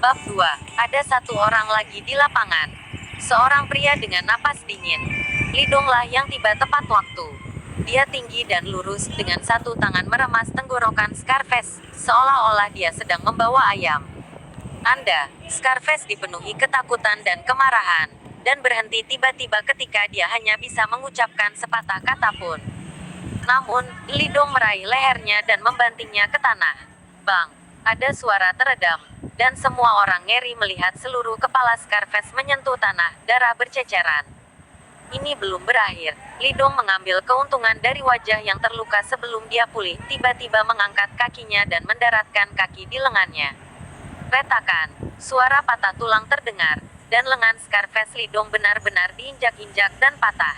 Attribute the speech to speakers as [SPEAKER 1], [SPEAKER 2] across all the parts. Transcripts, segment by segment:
[SPEAKER 1] Bab 2. Ada satu orang lagi di lapangan. Seorang pria dengan napas dingin. Lidonglah yang tiba tepat waktu. Dia tinggi dan lurus, dengan satu tangan meremas tenggorokan Scarface, seolah-olah dia sedang membawa ayam. Scarface dipenuhi ketakutan dan kemarahan, dan berhenti tiba-tiba ketika dia hanya bisa mengucapkan sepatah kata pun. Namun, Lidong meraih lehernya dan membantingnya ke tanah. Bang! Ada suara teredam, dan semua orang ngeri melihat seluruh kepala Scarface menyentuh tanah, darah berceceran. Ini belum berakhir. Lidong mengambil keuntungan dari wajah yang terluka sebelum dia pulih, tiba-tiba mengangkat kakinya dan mendaratkan kaki di lengannya. Retakan, suara patah tulang terdengar, dan lengan Scarface Lidong benar-benar diinjak-injak dan patah.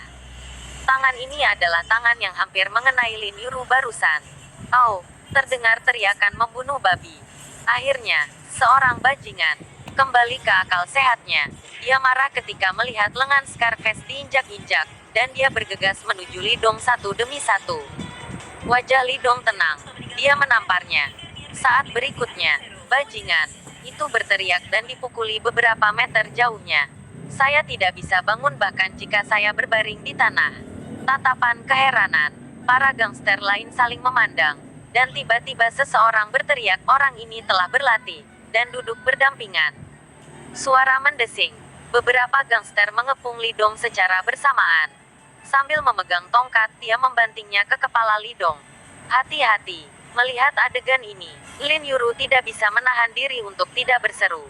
[SPEAKER 1] Tangan ini adalah tangan yang hampir mengenai Lin Yuru barusan. Oh, terdengar teriakan membunuh babi. Akhirnya, seorang bajingan kembali ke akal sehatnya. Dia marah ketika melihat lengan Scarface diinjak-injak, dan dia bergegas menuju Lidong satu demi satu. Wajah Lidong tenang. Dia menamparnya. Saat berikutnya, bajingan itu berteriak dan dipukuli beberapa meter jauhnya. Saya tidak bisa bangun bahkan jika saya berbaring di tanah. Tatapan keheranan. Para gangster lain saling memandang. Dan tiba-tiba seseorang berteriak, orang ini telah berlatih, dan duduk berdampingan. Suara mendesing. Beberapa gangster mengepung Lidong secara bersamaan. Sambil memegang tongkat, dia membantingnya ke kepala Lidong. Hati-hati. Melihat adegan ini, Lin Yuru tidak bisa menahan diri untuk tidak berseru.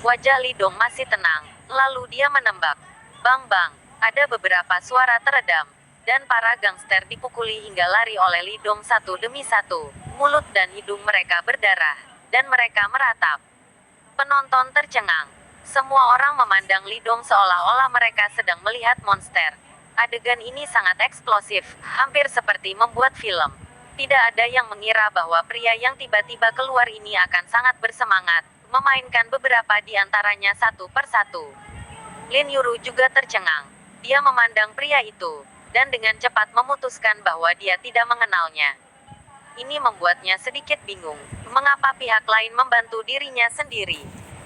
[SPEAKER 1] Wajah Lidong masih tenang, lalu dia menembak. Bang-bang, ada beberapa suara teredam, dan para gangster dipukuli hingga lari oleh Lidong satu demi satu. Mulut dan hidung mereka berdarah, dan mereka meratap. Penonton tercengang. Semua orang memandang Lidong seolah-olah mereka sedang melihat monster. Adegan ini sangat eksplosif, hampir seperti membuat film. Tidak ada yang mengira bahwa pria yang tiba-tiba keluar ini akan sangat bersemangat, memainkan beberapa di antaranya satu persatu. Lin Yuru juga tercengang. Dia memandang pria itu, dan dengan cepat memutuskan bahwa dia tidak mengenalnya. Ini membuatnya sedikit bingung. Mengapa pihak lain membantu dirinya sendiri?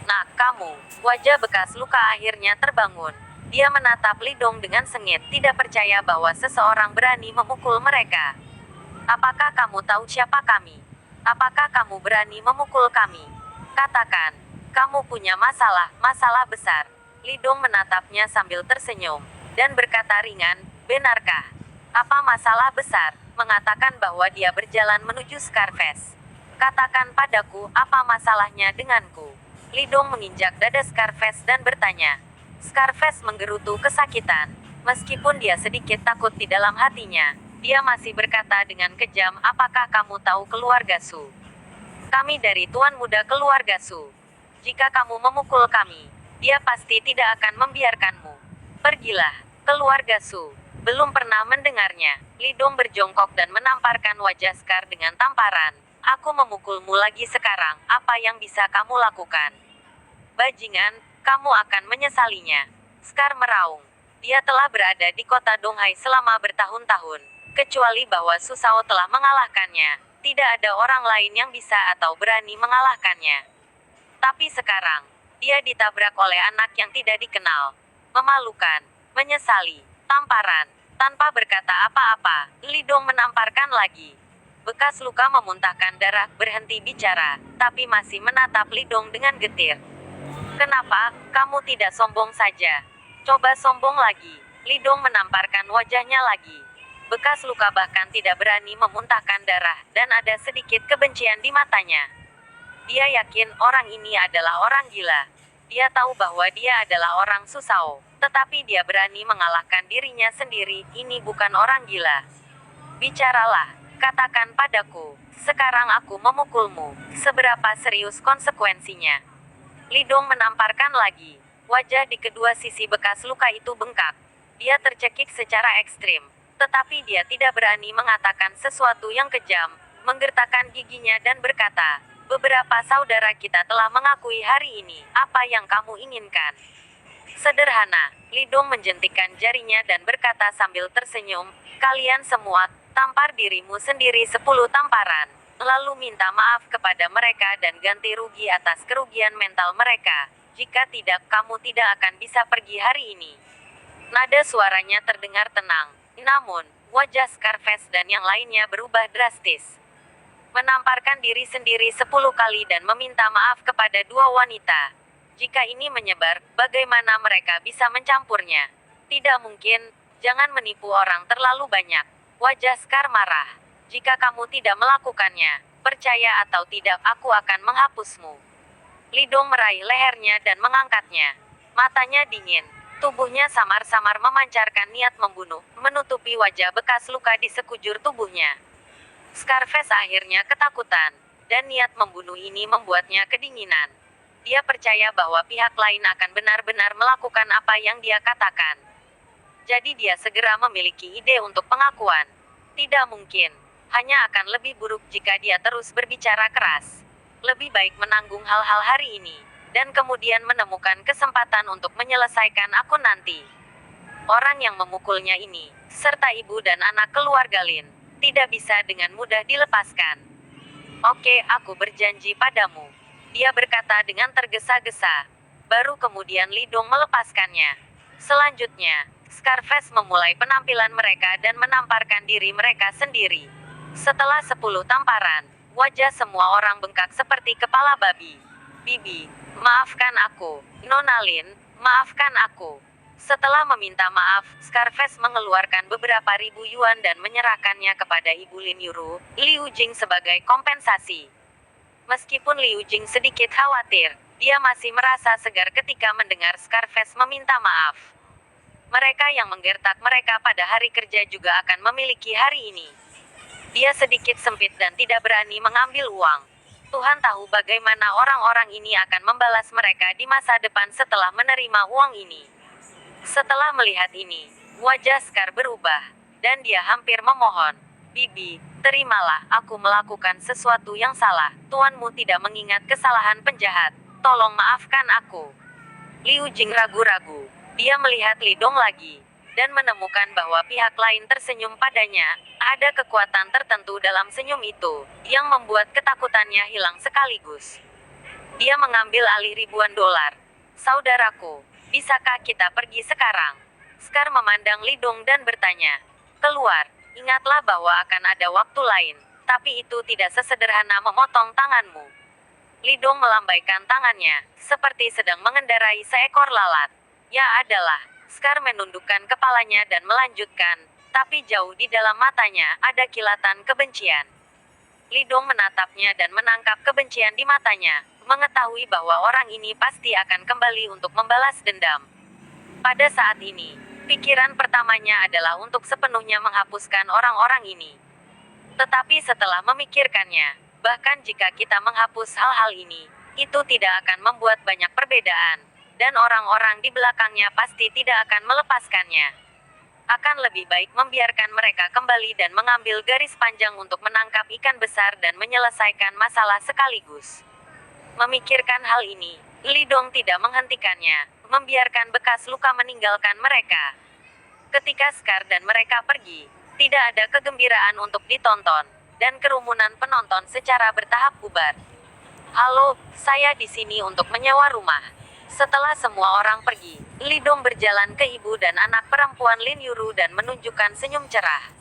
[SPEAKER 1] Nah, kamu, wajah bekas luka akhirnya terbangun. Dia menatap Lidong dengan sengit, tidak percaya bahwa seseorang berani memukul mereka. Apakah kamu tahu siapa kami? Apakah kamu berani memukul kami? Katakan, kamu punya masalah besar. Lidong menatapnya sambil tersenyum, dan berkata ringan, benarkah? Apa masalah besar? Mengatakan bahwa dia berjalan menuju Scarface. Katakan padaku, apa masalahnya denganku? Lidong menginjak dada Scarface dan bertanya. Scarface menggerutu kesakitan. Meskipun dia sedikit takut di dalam hatinya, dia masih berkata dengan kejam, apakah kamu tahu keluarga Su? Kami dari Tuan Muda keluarga Su. Jika kamu memukul kami, dia pasti tidak akan membiarkanmu. Pergilah, keluarga Su. Belum pernah mendengarnya. Lidong berjongkok dan menamparkan wajah Scar dengan tamparan. Aku memukulmu lagi sekarang, apa yang bisa kamu lakukan? Bajingan, kamu akan menyesalinya. Scar meraung. Dia telah berada di kota Donghai selama bertahun-tahun. Kecuali bahwa Susao telah mengalahkannya, tidak ada orang lain yang bisa atau berani mengalahkannya. Tapi sekarang, dia ditabrak oleh anak yang tidak dikenal. Memalukan, menyesali, tamparan. Tanpa berkata apa-apa, Lidong menamparkan lagi. Bekas luka memuntahkan darah, berhenti bicara, tapi masih menatap Lidong dengan getir. Kenapa, kamu tidak sombong saja? Coba sombong lagi. Lidong menamparkan wajahnya lagi. Bekas luka bahkan tidak berani memuntahkan darah, dan ada sedikit kebencian di matanya. Dia yakin orang ini adalah orang gila. Dia tahu bahwa dia adalah orang Susao, tetapi dia berani mengalahkan dirinya sendiri. Ini bukan orang gila. Bicaralah, katakan padaku, sekarang aku memukulmu. Seberapa serius konsekuensinya? Lidong menamparkan lagi. Wajah di kedua sisi bekas luka itu bengkak. Dia tercekik secara ekstrim, tetapi dia tidak berani mengatakan sesuatu yang kejam, menggertakkan giginya dan berkata, beberapa saudara kita telah mengakui hari ini, apa yang kamu inginkan? Sederhana. Lidong menjentikkan jarinya dan berkata sambil tersenyum, kalian semua, tampar dirimu sendiri 10 tamparan. lalu minta maaf kepada mereka dan ganti rugi atas kerugian mental mereka. Jika tidak, kamu tidak akan bisa pergi hari ini. Nada suaranya terdengar tenang. Namun, wajah Scarface dan yang lainnya berubah drastis. Menamparkan diri sendiri 10 kali dan meminta maaf kepada dua wanita. Jika ini menyebar, bagaimana mereka bisa mencampurnya? Tidak mungkin, jangan menipu orang terlalu banyak. Wajah Scar marah. Jika kamu tidak melakukannya, percaya atau tidak, aku akan menghapusmu. Lidong meraih lehernya dan mengangkatnya. Matanya dingin. Tubuhnya samar-samar memancarkan niat membunuh, menutupi wajah bekas luka di sekujur tubuhnya. Scarface akhirnya ketakutan, dan niat membunuh ini membuatnya kedinginan. Dia percaya bahwa pihak lain akan benar-benar melakukan apa yang dia katakan. Jadi dia segera memiliki ide untuk pengakuan. Tidak mungkin, hanya akan lebih buruk jika dia terus berbicara keras. Lebih baik menanggung hal-hal hari ini, dan kemudian menemukan kesempatan untuk menyelesaikan aku nanti. Orang yang memukulnya ini, serta ibu dan anak keluarga Lin, tidak bisa dengan mudah dilepaskan. Oke, aku berjanji padamu. Dia berkata dengan tergesa-gesa. Baru kemudian Lidong melepaskannya. Selanjutnya, Scarface memulai penampilan mereka dan menamparkan diri mereka sendiri. Setelah 10 tamparan, wajah semua orang bengkak seperti kepala babi. Bibi, maafkan aku. Nona Lin, maafkan aku. Setelah meminta maaf, Scarface mengeluarkan beberapa ribu yuan dan menyerahkannya kepada Ibu Lin Yuru, Liu Jing sebagai kompensasi. Meskipun Liu Jing sedikit khawatir, dia masih merasa segar ketika mendengar Scarface meminta maaf. Mereka yang menggertak mereka pada hari kerja juga akan memiliki hari ini. Dia sedikit sempit dan tidak berani mengambil uang. Tuhan tahu bagaimana orang-orang ini akan membalas mereka di masa depan setelah menerima uang ini. Setelah melihat ini, wajah Scar berubah, dan dia hampir memohon. Bibi, terimalah, aku melakukan sesuatu yang salah. Tuanmu tidak mengingat kesalahan penjahat. Tolong maafkan aku. Liu Jing ragu-ragu. Dia melihat Lidong lagi, dan menemukan bahwa pihak lain tersenyum padanya. Ada kekuatan tertentu dalam senyum itu, yang membuat ketakutannya hilang sekaligus. Dia mengambil alih ribuan dolar. Saudaraku, bisakah kita pergi sekarang? Scar memandang Lidong dan bertanya. Keluar, ingatlah bahwa akan ada waktu lain, tapi itu tidak sesederhana memotong tanganmu. Lidong melambaikan tangannya, seperti sedang mengendarai seekor lalat. Ya adalah, Scar menundukkan kepalanya dan melanjutkan, tapi jauh di dalam matanya ada kilatan kebencian. Lidong menatapnya dan menangkap kebencian di matanya, mengetahui bahwa orang ini pasti akan kembali untuk membalas dendam. Pada saat ini, pikiran pertamanya adalah untuk sepenuhnya menghapuskan orang-orang ini. Tetapi setelah memikirkannya, bahkan jika kita menghapus hal-hal ini, itu tidak akan membuat banyak perbedaan, dan orang-orang di belakangnya pasti tidak akan melepaskannya. Akan lebih baik membiarkan mereka kembali dan mengambil garis panjang untuk menangkap ikan besar dan menyelesaikan masalah sekaligus. Memikirkan hal ini, Lidong tidak menghentikannya, membiarkan bekas luka meninggalkan mereka. Ketika Scar dan mereka pergi, tidak ada kegembiraan untuk ditonton, dan kerumunan penonton secara bertahap bubar. Halo, saya di sini untuk menyewa rumah. Setelah semua orang pergi, Lidong berjalan ke ibu dan anak perempuan Lin Yuru dan menunjukkan senyum cerah.